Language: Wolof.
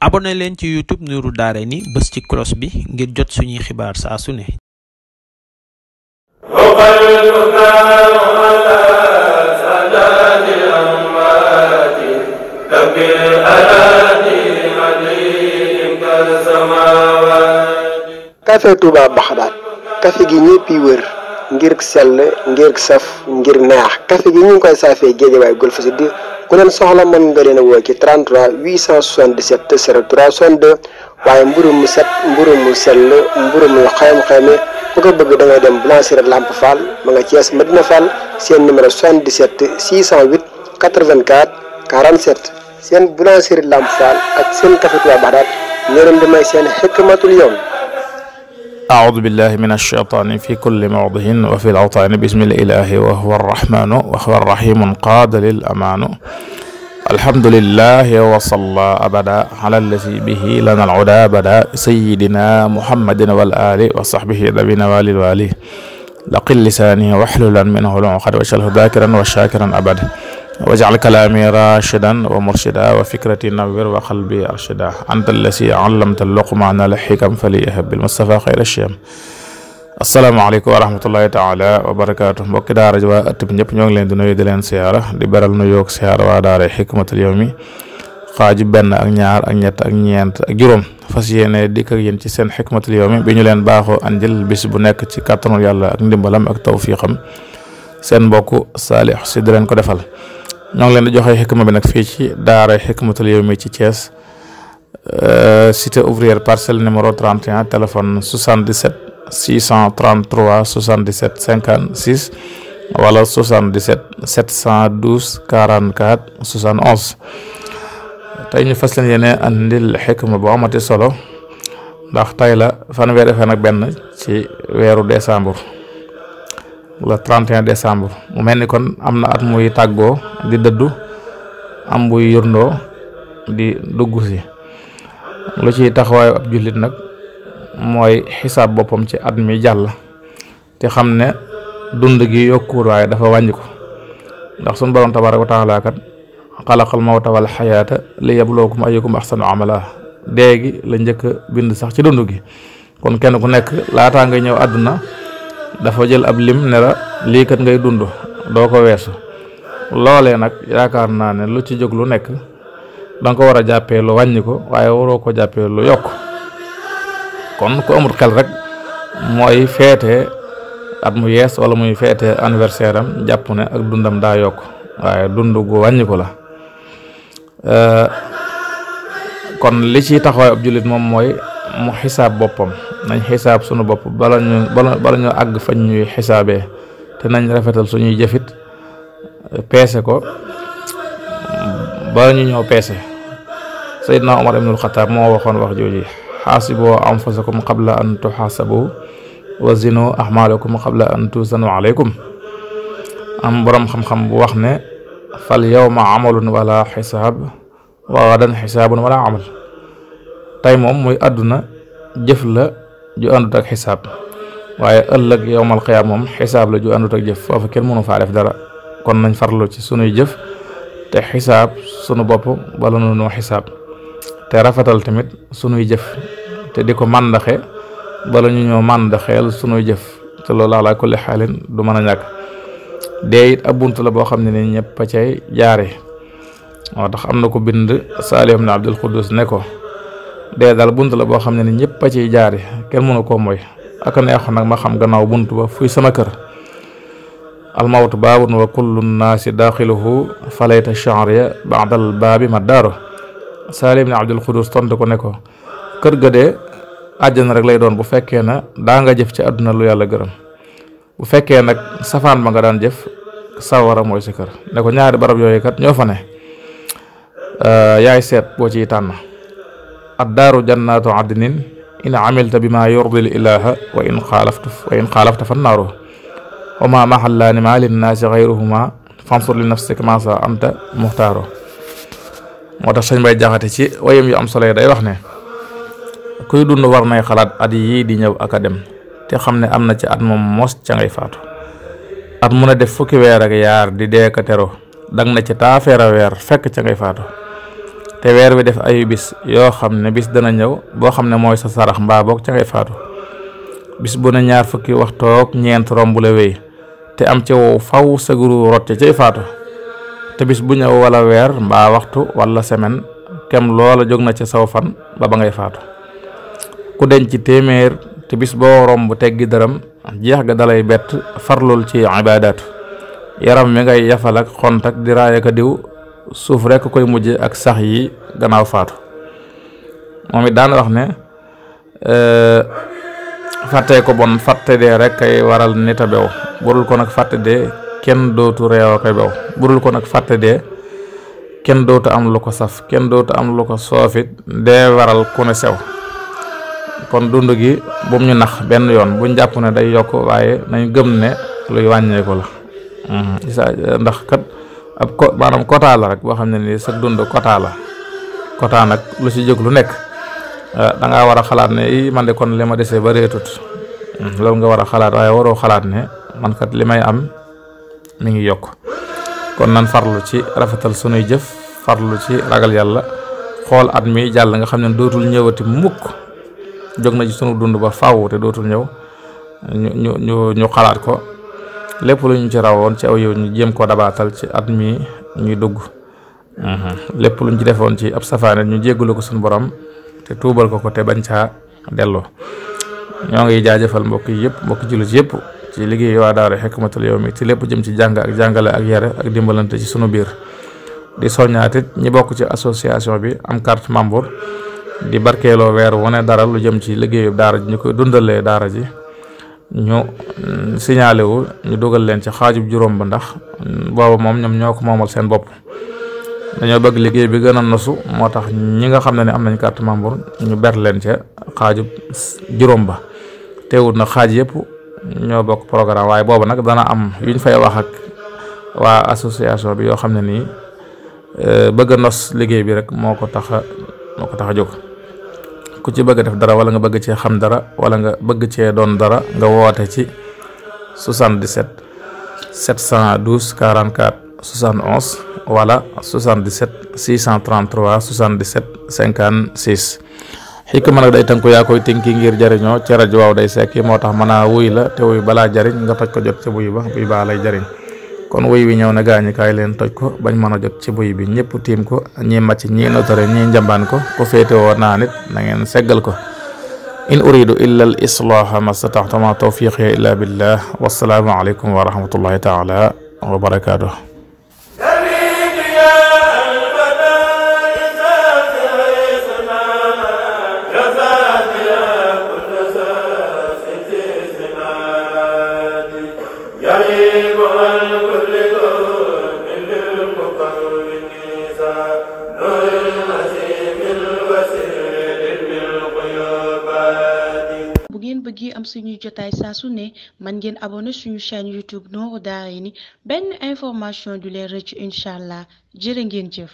abonné leen ci YouTube Nourou Darayni bës ci cloche bi ngir jot suñuy xibaar saa su ne. café Touba Baxdaat café gi ñëpp yi wër ngir sell ngir saf ngir neex café gi ñu ngi koy saafee Géejawaay Golf Sud ku leen soxla mën nga leen a woo ci 33 877 03 62 waaye mburu mu set mburu mu sell mburu mu xayma ku ko bëgg da ngay dem boulangerie Lamp Fall ma nga Thiès Medina Fall seen numéro 77 608 84 47 seen boulangerie Lamp Fall ak seen café Touba Baxdaat ñoo leen di may seen xikmatul yawm. أعوذ بالله من الشيطان في كل موضع وفي الأوطان بسم الإله وهو الرحمن وهو الرحيم قاد للأمان الحمد لله وصلى أبدا على الذي به لنا العدا بدا سيدنا محمد والآل وصحبه ذوي نوال الوالي لقل لساني واحللا منه العقد واجعله ذاكرا وشاكرا أبدا واجعل كلامي راشدا ومرشدا وفكرتي نور وقلبي أرشدا أنت الذي علمت اللقمان الحكم فليهب بالمصطفى خير الشيم asalaamaaleykum wa rahmatullahi taala wa barakaatu mbokki daara ji waa ëtt bi ñëpp ñoo ngi leen di nuyu di leen siyaara di beral nu yoog siyaara waa daara xikmatul yawmi xaaju benn ak ñaar ak ñett ak ñeent ak juróom fas yéene dikk ak yéen ci seen xikmatul yawmi bi ñu leen baaxoo andil bis bu nekk ci kàttanul yàlla ak ndimbalam ak tawfiqam seen mbokk Saliou si di leen ko defal ñoo ngi leen di joxe xikma bi nag fii ci daara xikmatul yawmi ci Thiès cité ouvrière parcelle numéro 31 téléphone 77 633 77 56 wala 77 712 44 71 tey ñu fas leen yéene andil xikma bu amati solo ndax tey la fanweeri fan ak benn ci weeru décembre le 31 décembre mu mel ni kon am na at muy tàggoo di dëddu am buy yërndoo di dugg si lu ci taxawaayu ab jullit nag mooy xisaab boppam ci at mi jàll te xam ne dund gi yokkuwul waaye dafa wàññi ko ndax sunu borom tabaaraka wa taala kat xalaqal mawta wal xayaata li yabluwakum ayyukum ahsanu amala dee gi la njëkk a bind sax ci dund gi kon kenn ku nekk laataa ngay ñëw àdduna dafa jël ab lim ne la lii kat ngay dund doo ko weesu loolee nag yaakaar naa ne lu ci jóg lu nekk danga ko war a jàppee lu wàññi ko waaye waroo ko jàppee lu yokk kon ku amul xel rek mooy feete at mu yees wala muy feete anniversaire am jàpp ne ak dundam daa yokk waaye dund gu wàññi ko la kon li ci taxawaay ab jullit moom mooy mu xisaab boppam nañ xisaab sunu bopp bala ñu àgg fañ ñuy xisaabee te nañ rafetal suñuy jëfit peese ko bala ñu ñëw peese Seydina Omar ibnul Xataab moo waxoon wax jooji xaasibu anfusakum qabla an tuxaasabu wa zinu ahmaalakum qabla an tuzanu alaykum am boroom xam-xam bu wax ne fal yawma amalun wala xisaab wa gadan xisaabun wala amal tey moom muy àdduna jëf la ju àndut ak xisaab waaye ëllëg yowmal xiyaam moom xisaab la ju àndut ak jëf foofu kenn mënu faa def dara kon nañ farlu ci sunuy jëf te xisaab sunu bopp bala nunoo xisaab te rafetal tamit sunuy jëf te di ko màndaxe bala ñu ñoo màndaxeel sunuy jëf te loolu ala kulli xaalin du mën a ñàkk dee it ab bunt la boo xam ne ni ñëpp a cay jaare moo tax am na ko bind Saliou ibn Abdul Quddus ne ko dee daal bunt la boo xam ne ni ñëpp a ciy jaare kenn mënu koo mooy aka neexoon nag ma xam gannaaw bunt ba fuy sama kër almawtu baabun wa kullu nnaasi daaxiluhu falayta chanria baadal baabi ma daaro Saliou ibn Abdul Quddus tontu ko ne ko kër ga de àjjana rek lay doon bu fekkee na daa nga jëf ci àdduna lu yàlla gërëm bu fekkee nag safaan ba nga daan jëf sawara mooy sa kër ne ko ñaari barab yooyu kat ñoo fa ne yaay seet boo ciy tànn addaaru jannaatu adnin in amilta bi ma yurdil ilaha wa in xaalafta fa naaru wa ma maxallaani ma linnaasi xayruhuma fansur li nafsika ma sa anta muxtaaro moo tax sëñ Bay Jaxate ci wayam yu am solo day wax ne kuy dund war nay xalaat at yii di ñëw ak a dem te xam ne am na ci at moom mos ca ngay faatu at mu ne def fukki weer ak yaar di dee ka tero dang na ci taafeera weer fekk ca ngay faatu te weer wi def ayu bis yoo xam ne bis dana ñëw boo xam ne mooy sa sarax mbaa boog ca ngay faatu. bis bu ne 20 fukki waxtoog ñeent romb la wéy te am ca wow faw saguru rot ca cay faatu. te bis bu ñëw wala weer mbaa waxtu wala semaine kem loola jóg na ca saw fan ba ngay faatu. ku denc téeméer te bis boo romb teggi dërëm jeex ga dalay bett farlul ci ibaadaatu. yaram mi ngay yafal ak xont ak di raay ak diw suuf rekk koy mujj ak sax yi gannaaw faatu. moom it daan wax ne fàttee ko bon fàtte dee rek kay waral nit a bew burul ko nag fàtte dee kenn dootu réew a koy bew burul ko nag fàtte dee kenn dootu am lu ko saf kenn dootu am lu ko soofit dee waral ku ne sew. kon dund gi bum ñu nax benn yoon buñ jàpp ne day yokk waaye nañ gëm ne luy wàññeeku la. ndax kat ab maanaam quota la rek boo xam ne nii sa dund quota la quota nag lu ci jóg lu nekk da ngaa war a xalaat ne man de kon li ma desee ba reetut loolu nga war a xalaat waaye waroo xalaat ne man kat li may am mi ngi yokk. kon nan farlu ci rafetal sunuy jëf farlu ci ragal yàlla xool at mi jàll nga xam ne dootul ñëwati mukk jóg na ci sunu dund ba faaw te dootul ñëw ñu xalaat ko lépp lu ñu ci rawoon ci aw yow ñu jéem koo dabaatal ci at mi ñuy dugg. lépp lu ñu ci defoon ci ab safaane ñu jéggalu ko suñu borom te tuubal ko te bañ caa delloo. ñoo ngi jaajëfal mbokk yi yëpp mbokk jullit yëpp ci liggéey waa daara Hikmatul Yawmi ci lépp jëm ci jàng ak jàngale ak yare ak dimbalante ci sunu biir. di soññaatit ñi bokk ci association bi am carte membre di barkeeloo weer wane dara lu jëm ci liggéeyu daara ji ñu koy dundalee daara ji ñu signalé wu ñu dugal leen ci xaajub juróom ba ndax booba moom ñoom ñoo ko moomal seen bopp. dañoo bëgg liggéey bi gën a nosu moo tax ñi nga xam ne am nañ carte membre ñu ber leen ca xaajub juróom ba. teewul na xaaj yëpp ñoo bokk programme waaye booba nag dana am yuñ fay wax ak waa association bi yoo xam ne nii bëgg a nos liggéey bi rek moo ko tax a jóg. ku ci bëgg a def dara wala nga bëgg cee xam dara wala nga bëgg cee doon dara nga woote ci 77 712 44 71 wala 77 633 77 56. Hikma nag day tënku yaa koy tënki ngir jariñoo ci rajo waaw day sekki moo tax mën a wuy la te wuy balaa jariñ nga toj ko jot ci buy baa lay jariñ. kon wuy wi ñëw na gaañi kaay leen toj ko bañ mën a jot ci buy bi ñëpp tiim ko ñi màcc ñi notare ñi njambaan ko féete woo naa nit na ngeen seggal ko. in uridu illa al islaha ma stataxta ma tawfiqi illa billah wassalaamu aleykum wa rahmatullahi taala wa barakaatuh. bëgg am suñuy jotaay saa su ne man ngeen abonné suñu chaîne YouTube Nourou Darayni benn information du leen rëcc incha allah jërë ngeen jëf.